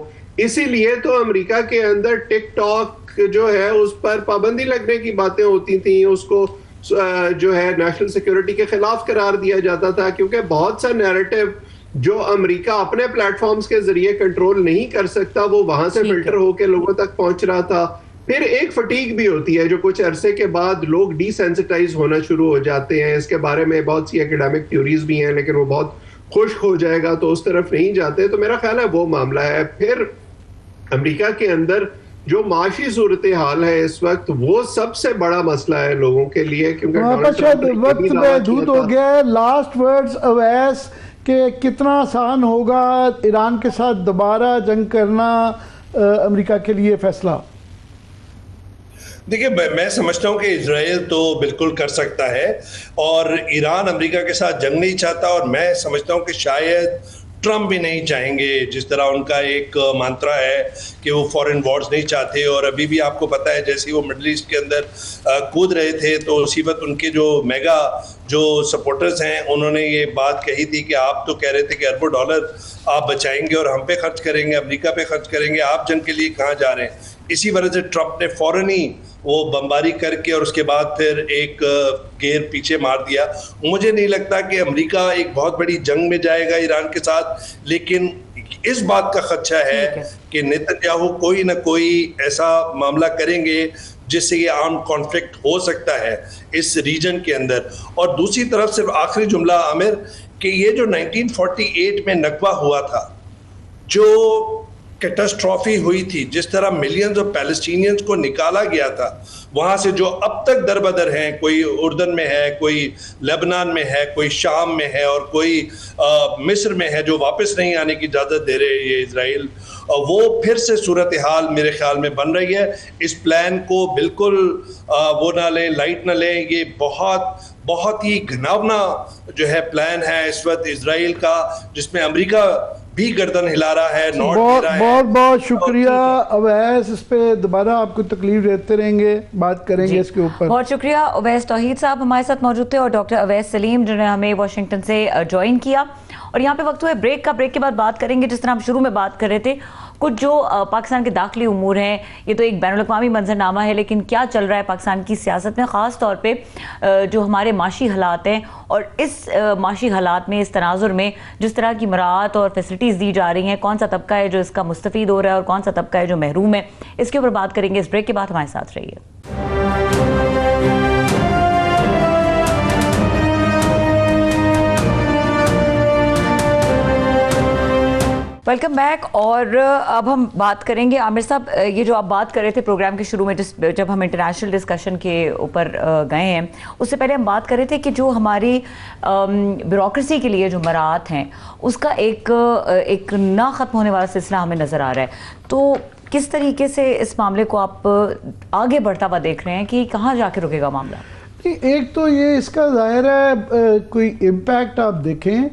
इसीलिए तो अमेरिका के अंदर टिकटॉक जो है उस पर पाबंदी लगने की बातें होती थी, उसको जो है नेशनल सिक्योरिटी के खिलाफ करार दिया जाता था, क्योंकि बहुत सा नैरेटिव जो अमेरिका अपने प्लेटफॉर्म्स के जरिए कंट्रोल नहीं कर सकता, वो वहां से फिल्टर होकर लोगों तक पहुंच रहा था। फिर एक फटीग भी होती है जो कुछ अरसे के बाद लोग डिसेंसिटाइज होना शुरू हो जाते हैं। इसके बारे में बहुत सी एकेडमिक थ्योरीज भी हैं, लेकिन वो बहुत खुश्क हो जाएगा तो उस तरफ नहीं जाते। तो मेरा ख्याल है वो मामला है। फिर अमेरिका के अंदर जो माशी सूरत हाल है इस वक्त, वो सबसे बड़ा मसला है लोगों के लिए, क्योंकि शायद वक्त महदूद हो गया है। लास्ट वर्ड्स अवैस के कितना आसान होगा ईरान के साथ दोबारा जंग करना अमेरिका के लिए फैसला? देखिए, मैं समझता हूं कि इजराइल तो बिल्कुल कर सकता है, और ईरान अमेरिका के साथ जंग नहीं चाहता, और मैं समझता हूं कि शायद ट्रम्प भी नहीं चाहेंगे। जिस तरह उनका एक मंत्रा है कि वो फॉरेन वॉर्स नहीं चाहते, और अभी भी आपको पता है जैसे वो मिडल ईस्ट के अंदर कूद रहे थे तो उसी वक्त उनके जो मेगा जो सपोर्टर्स हैं उन्होंने ये बात कही थी कि आप तो कह रहे थे कि अरबों डॉलर आप बचाएंगे और हम पे खर्च करेंगे, अमेरिका पे खर्च करेंगे, आप जंग के लिए कहाँ जा रहे हैं। इसी वजह से ट्रम्प ने फौरन ही वो बमबारी करके और उसके बाद फिर एक गेयर पीछे मार दिया। मुझे नहीं लगता कि अमेरिका एक बहुत बड़ी जंग में जाएगा ईरान के साथ, लेकिन इस बात का खदशा है कि नेतन्याहू कोई ना कोई ऐसा मामला करेंगे जिससे ये आर्म कॉन्फ्लिक्ट हो सकता है इस रीजन के अंदर। और दूसरी तरफ सिर्फ आखिरी जुमला आमिर, कि ये जो 1948 में नकबा हुआ था, जो कैटास्ट्रॉफी हुई थी, जिस तरह मिलियंस ऑफ पैलेस्टीनियंस को निकाला गया था वहाँ से, जो अब तक दरबदर हैं, कोई उर्दन में है, कोई लेबनान में है, कोई शाम में है और कोई मिस्र में है, जो वापस नहीं आने की इजाज़त दे रहे हैं ये इजराइल, वो फिर से सूरत हाल मेरे ख्याल में बन रही है। इस प्लान को बिल्कुल वो ना लें, लाइट ना लें। ये बहुत ही घिनौना जो है प्लान है इस वक्त इजराइल का, जिसमें अमेरिका भी गर्दन हिला रहा है, नोट दे रहा है। बहुत शुक्रिया अवैस, इस पे दोबारा आपको तकलीफ देते रहेंगे, बात करेंगे इसके ऊपर। बहुत शुक्रिया। अवैस तौहीद साहब हमारे साथ मौजूद थे और डॉक्टर अवैस सलीम जिन्होंने हमें वाशिंगटन से ज्वाइन किया। और यहाँ पे वक्त हुआ ब्रेक का। ब्रेक के बाद बात करेंगे, जिस तरह हम शुरू में बात कर रहे थे, कुछ जो पाकिस्तान के दाखिली उमूर हैं, ये तो एक बैनुल-अक़वामी मंजरनामा है, लेकिन क्या चल रहा है पाकिस्तान की सियासत में, ख़ास तौर पे जो हमारे माशी हालात हैं, और इस माशी हालात में, इस तनाजुर में जिस तरह की मराहत और फैसिलिटीज़ दी जा रही हैं, कौन सा तबका है जो इसका मुस्तफ़ीद हो रहा है और कौन सा तबका है जो महरूम है, इसके ऊपर बात करेंगे। इस ब्रेक के बाद हमारे साथ रहिए। Welcome back. और अब हम बात करेंगे आमिर साहब, ये जो आप बात कर रहे थे प्रोग्राम के शुरू में, जब हम इंटरनेशनल डिस्कशन के ऊपर गए हैं, उससे पहले हम बात कर रहे थे कि जो हमारी ब्यूरोक्रेसी के लिए जो मराहत हैं, उसका एक ना ख़त्म होने वाला सिलसिला हमें नज़र आ रहा है। तो किस तरीके से इस मामले को आप आगे बढ़ता हुआ देख रहे हैं कि कहाँ जाके रुकेगा मामला? एक तो ये इसका ज़ाहिर है कोई इम्पैक्ट आप देखें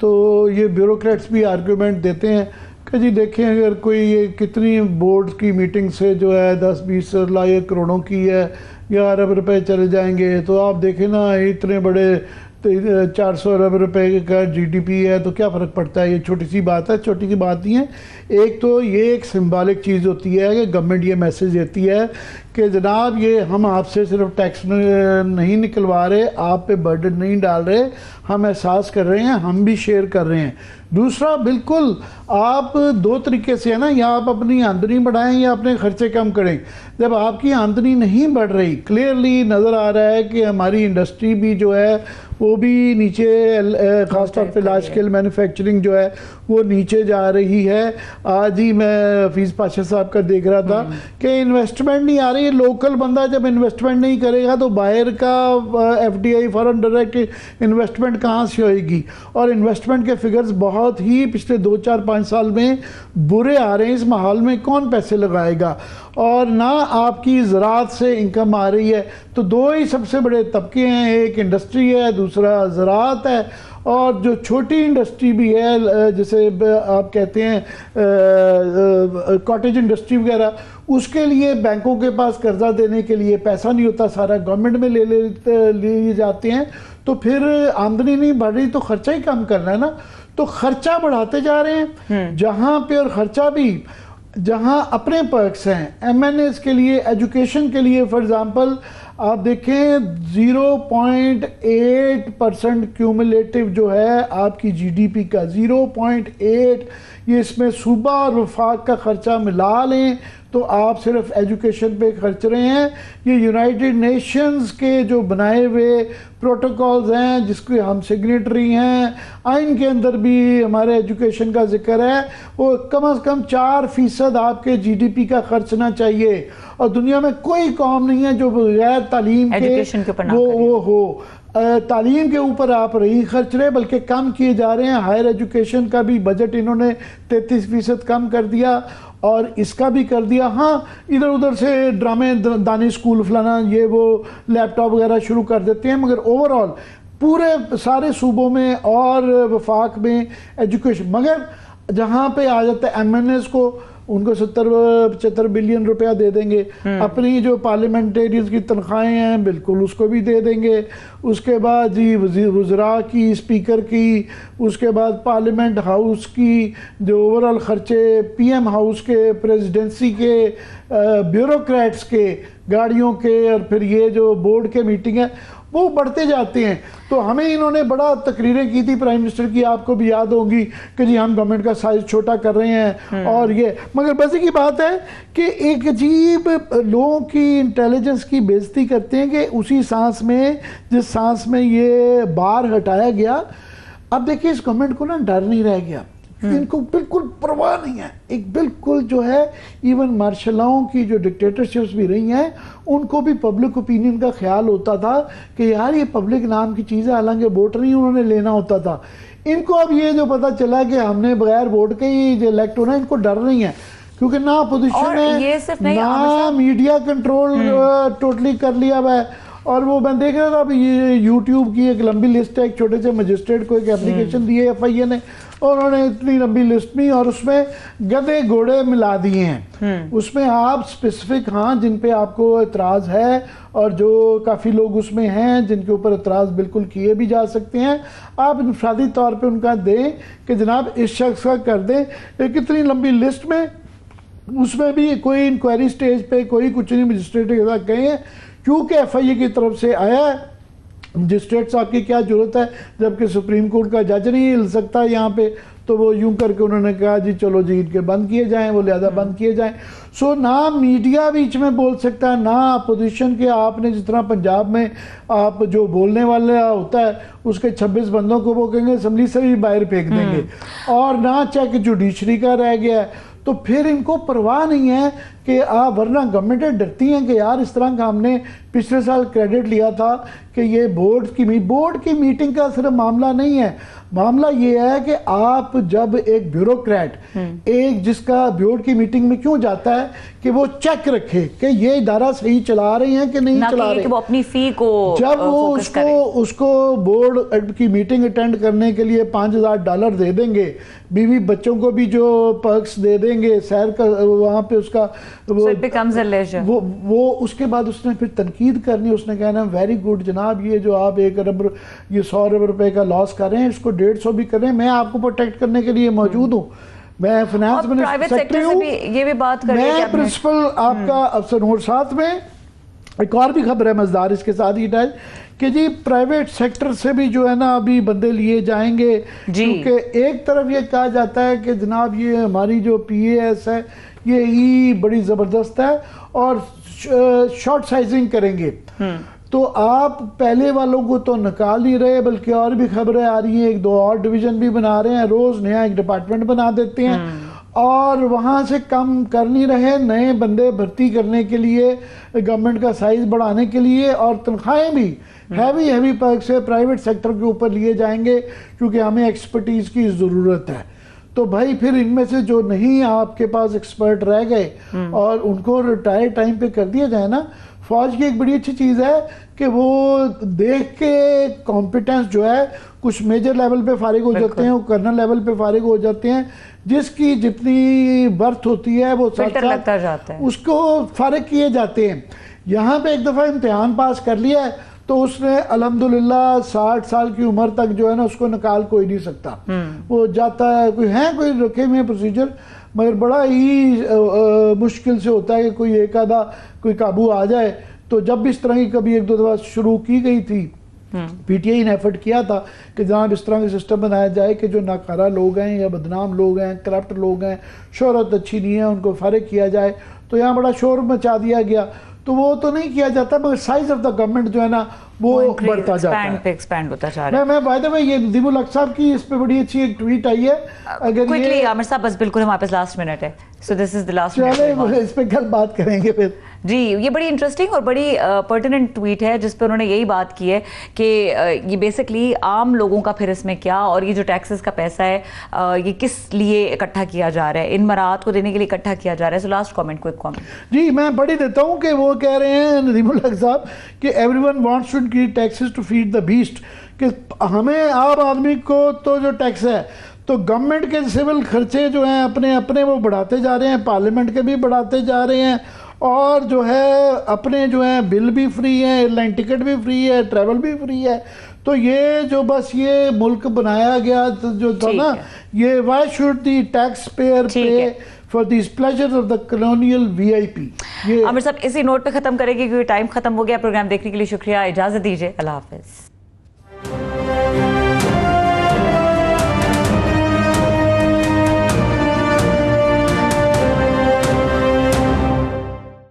तो ये ब्यूरोक्रेट्स भी आर्गूमेंट देते हैं कि जी देखें, अगर कोई ये कितनी बोर्ड की मीटिंग से जो है 10-20 लाख करोड़ों की है या अरब रुपए चले जाएंगे, तो आप देखें ना, इतने बड़े 400 अरब रुपए का जीडीपी है, तो क्या फ़र्क पड़ता है, ये छोटी सी बात है। छोटी सी बात नहीं है। एक तो ये एक सिंबॉलिक चीज़ होती है कि गवर्नमेंट ये मैसेज देती है कि जनाब ये हम आपसे सिर्फ टैक्स नहीं निकलवा रहे, आप पे बर्डन नहीं डाल रहे, हम एहसास कर रहे हैं, हम भी शेयर कर रहे हैं। दूसरा, बिल्कुल आप दो तरीके से है ना, या आप अपनी आमदनी बढ़ाएं या अपने खर्चे कम करें। जब आपकी आमदनी नहीं बढ़ रही, क्लियरली नज़र आ रहा है कि हमारी इंडस्ट्री भी जो है वो भी नीचे, ख़ासतौर पे लार्ज स्केल मैन्युफैक्चरिंग जो है वो नीचे जा रही है। आज ही मैं हफीज़ पाशा साहब का देख रहा था कि इन्वेस्टमेंट नहीं आ रही है। लोकल बंदा जब इन्वेस्टमेंट नहीं करेगा तो बाहर का FDI फॉरेन डायरेक्ट इन्वेस्टमेंट कहाँ से होएगी। और इन्वेस्टमेंट के फिगर्स बहुत ही पिछले 2-4-5 साल में बुरे आ रहे हैं। इस माहौल में कौन पैसे लगाएगा, और ना आपकी ज़राअत से इनकम आ रही है। तो दो ही सबसे बड़े तबके हैं, एक इंडस्ट्री है, दूसरा ज़राअत है। और जो छोटी इंडस्ट्री भी है, जैसे आप कहते हैं कॉटेज इंडस्ट्री वगैरह, उसके लिए बैंकों के पास कर्जा देने के लिए पैसा नहीं होता, सारा गवर्नमेंट में ले जाते हैं। तो फिर आमदनी नहीं बढ़ रही तो खर्चा ही कम करना है ना, तो खर्चा बढ़ाते जा रहे हैं जहाँ पे, और खर्चा भी जहाँ अपने पर्क्स हैं MNAs के लिए, एजुकेशन के लिए। फॉर एग्जांपल आप देखें 0.8% क्यूमुलेटिव जो है आपकी GDP का, 0.8, ये इसमें सूबा और वफाक का खर्चा मिला लें तो आप सिर्फ एजुकेशन पे खर्च रहे हैं। ये यूनाइटेड नेशंस के जो बनाए हुए प्रोटोकॉल्स हैं, जिसके हम सिग्नेटरी हैं, आइन के अंदर भी हमारे एजुकेशन का जिक्र है, वो कम से कम 4% आपके GDP का खर्चना चाहिए। और दुनिया में कोई कौम नहीं है जो बगैर तालीम के वो हो। तालीम के ऊपर आप रही खर्च रहे, बल्कि कम किए जा रहे हैं। हायर एजुकेशन का भी बजट इन्होंने 33% कम कर दिया और इसका भी कर दिया। हाँ, इधर उधर से ड्रामे दानी स्कूल फलाना ये वो लैपटॉप वगैरह शुरू कर देते हैं, मगर ओवरऑल पूरे सारे सूबों में और वफाक में एजुकेशन, मगर जहाँ पे आ जाता है MNAs को, उनको 70-75 बिलियन रुपया दे देंगे। अपनी जो पार्लियामेंटेरियंस की तनख्वाहें हैं बिल्कुल उसको भी दे देंगे। उसके बाद जी वज़रा की, स्पीकर की, उसके बाद पार्लियामेंट हाउस की जो ओवरऑल खर्चे, PM हाउस के, प्रेसिडेंसी के, ब्यूरोक्रेट्स के, गाड़ियों के, और फिर ये जो बोर्ड के मीटिंग है वो बढ़ते जाते हैं। तो हमें इन्होंने बड़ा तकरीरें की थी प्राइम मिनिस्टर की, आपको भी याद होगी कि जी हम गवर्नमेंट का साइज छोटा कर रहे हैं और ये, मगर बस की बात है कि एक अजीब लोगों की इंटेलिजेंस की बेइज्जती करते हैं कि उसी सांस में जिस सांस में ये बार हटाया गया, अब देखिए इस गवर्नमेंट को ना डर नहीं रह गया, इनको बिल्कुल परवाह नहीं है। एक बिल्कुल जो है इवन मार्शलाओं की जो डिक्टेटरशिप्स भी रही हैं उनको भी पब्लिक ओपिनियन का ख्याल होता था कि यार ये पब्लिक नाम की चीज़ है, हालांकि वोट नहीं उन्होंने लेना होता था। इनको अब ये जो पता चला कि हमने बगैर वोट के ही जो इलेक्ट होना, इनको डर नहीं है क्योंकि ना अपोजिशन है ना मीडिया कंट्रोल टोटली कर लिया हुआ है। और वो मैं देख रहा था अभी ये यूट्यूब की एक लंबी लिस्ट है, एक छोटे से मजिस्ट्रेट को एक एप्लीकेशन दी है FIA ने, और उन्होंने इतनी लंबी लिस्ट में और उसमें गधे घोड़े मिला दिए हैं। उसमें आप स्पेसिफिक हाँ जिन पे आपको एतराज़ है और जो काफ़ी लोग उसमें हैं जिनके ऊपर एतराज़ बिल्कुल किए भी जा सकते हैं, आप इंफरादी तौर पे उनका दें कि जनाब इस शख्स का कर दें। एक इतनी लंबी लिस्ट में उसमें भी कोई इंक्वायरी स्टेज पे कोई कुछ नहीं मजिस्ट्रेट के साथ गए हैं क्योंकि FIA की तरफ से आया है। मजिस्ट्रेट साहब की क्या जरूरत है जबकि सुप्रीम कोर्ट का जज नहीं हिल सकता यहाँ पे, तो वो यूं करके उन्होंने कहा जी चलो जी इनके बंद किए जाएं, वो लिहाजा बंद किए जाएं। सो ना मीडिया बीच में बोल सकता है ना अपोजिशन के, आपने जिस तरह पंजाब में आप जो बोलने वाला होता है उसके 26 बंदों को वो कहेंगे असम्बली से भी बाहर फेंक देंगे, और ना चेक जुडिशरी का रह गया है। तो फिर इनको परवाह नहीं है कि वरना गवर्नमेंटें डरती हैं कि यार इस तरह का हमने पिछले साल क्रेडिट लिया था कि ये बोर्ड की मीटिंग का सिर्फ मामला नहीं है, मामला ये है कि आप जब एक ब्यूरोक्रेट एक जिसका बोर्ड की मीटिंग में क्यों जाता है कि वो चेक रखे कि ये इदारा सही चला रहे हैं कि नहीं चला रहे, वो अपनी फी को जब वो उसको बोर्ड की मीटिंग अटेंड करने के लिए $5,000 दे देंगे, बीवी बच्चों को भी जो पर्क्स दे देंगे, सैर का वहाँ पे उसका वो उसके बाद उसने फिर तनकीद करनी, उसने कहना वेरी गुड जनाब ये जो आप 1 अरब ये 100 अरब रुपए का लॉस कर रहे हैं इसको 150 भी कर रहे हैं, मैं आपको प्रोटेक्ट करने के लिए मौजूद हूँ, मैं फाइनेंस मिनिस्टर हूँ, ये भी बात कर मैं प्रिंसिपल आपका अफसर हूँ। साथ में एक और भी खबर है मजेदार इसके साथ ही अटैच कि जी प्राइवेट सेक्टर से भी जो है ना अभी बंदे लिए जाएंगे, क्योंकि एक तरफ ये कहा जाता है कि जनाब ये हमारी जो PAS है ये ही बड़ी ज़बरदस्त है और शॉर्ट साइजिंग करेंगे, तो आप पहले वालों को तो निकाल नहीं रहे बल्कि और भी खबरें आ रही हैं 1-2 और डिवीज़न भी बना रहे हैं, रोज़ नया एक डिपार्टमेंट बना देते हैं और वहाँ से कम कर नहीं रहे, नए बंदे भर्ती करने के लिए गवर्नमेंट का साइज बढ़ाने के लिए, और तनख्वाहें भी हैवी पर्क से प्राइवेट सेक्टर के ऊपर लिए जाएंगे क्योंकि हमें एक्सपर्टीज़ की ज़रूरत है। तो भाई फिर इनमें से जो नहीं आपके पास एक्सपर्ट रह गए और उनको रिटायर टाइम पे कर दिया जाए ना, फौज की एक बड़ी अच्छी चीज़ है कि वो देख के कॉम्पिटेंस जो है कुछ मेजर लेवल पे फारिग हो जाते हैं, वो कर्नल लेवल पे फारिग हो जाते हैं, जिसकी जितनी बर्थ होती है वो लगता जाता है उसको फारिग किए जाते हैं। यहाँ पे एक दफ़ा इम्तिहान पास कर लिया है तो उसने अल्हम्दुलिल्लाह 60 साल की उम्र तक जो है ना उसको निकाल कोई नहीं सकता, वो जाता है कोई रखे हुए प्रोसीजर, मगर बड़ा ही मुश्किल से होता है कि कोई एक आधा कोई काबू आ जाए। तो जब भी इस तरह की कभी 1-2 दफ़ा शुरू की गई थी, PTI ने एफर्ट किया था कि जनाब इस तरह का सिस्टम बनाया जाए कि जो नाकारा लोग हैं या बदनाम लोग हैं, करप्ट लोग हैं, शोहरत अच्छी नहीं है, उनको फारिग किया जाए। तो यहाँ बड़ा शोर मचा दिया गया, तो वो तो नहीं किया जाता मगर साइज ऑफ द गवर्नमेंट जो है ना वो बढ़ता जाता है, एक्सपैंड होता जा रहा है। मैं बाय द वे ये नदीमुल हक साहब की इस पे बड़ी अच्छी एक ट्वीट आई है, अगर क्विकली आमिर साहब बस बिल्कुल हमारे पास लास्ट मिनट है, so this is the last minute, इस पे कल बात करेंगे फिर। जी ये बड़ी इंटरेस्टिंग और बड़ी पर्टिनेंट ट्वीट है जिस पे उन्होंने यही बात की है कि ये बेसिकली आम लोगों का फिर इसमें क्या, और ये जो टैक्सेस का पैसा है ये किस लिए इकट्ठा किया जा रहा है, इन मराहत को देने के लिए इकट्ठा किया जा रहा है। So last comment, quick comment. जी मैं बड़ी देता हूँ कि वो कह रहे हैं नदीमुल हक साहब कि everyone wants to increase taxes to feed the beast, कि हमें आम आदमी को तो जो टैक्स है तो गवर्नमेंट के सिविल खर्चे जो हैं अपने वो बढ़ाते जा रहे हैं, पार्लियामेंट के भी बढ़ाते जा रहे हैं, और जो है अपने जो है बिल भी फ्री है, एयरलाइन टिकट भी फ्री है, ट्रैवल भी फ्री है। तो ये जो बस ये मुल्क बनाया गया तो जो था ठीक ना, है। ये why should the tax payer ठीक पे है। For this pleasure of the colonial VIP. ये आमिर साहब इसी नोट पे खत्म करेंगे क्योंकि टाइम खत्म हो गया। प्रोग्राम देखने के लिए शुक्रिया, इजाजत दीजिए, अल्लाह हाफिज।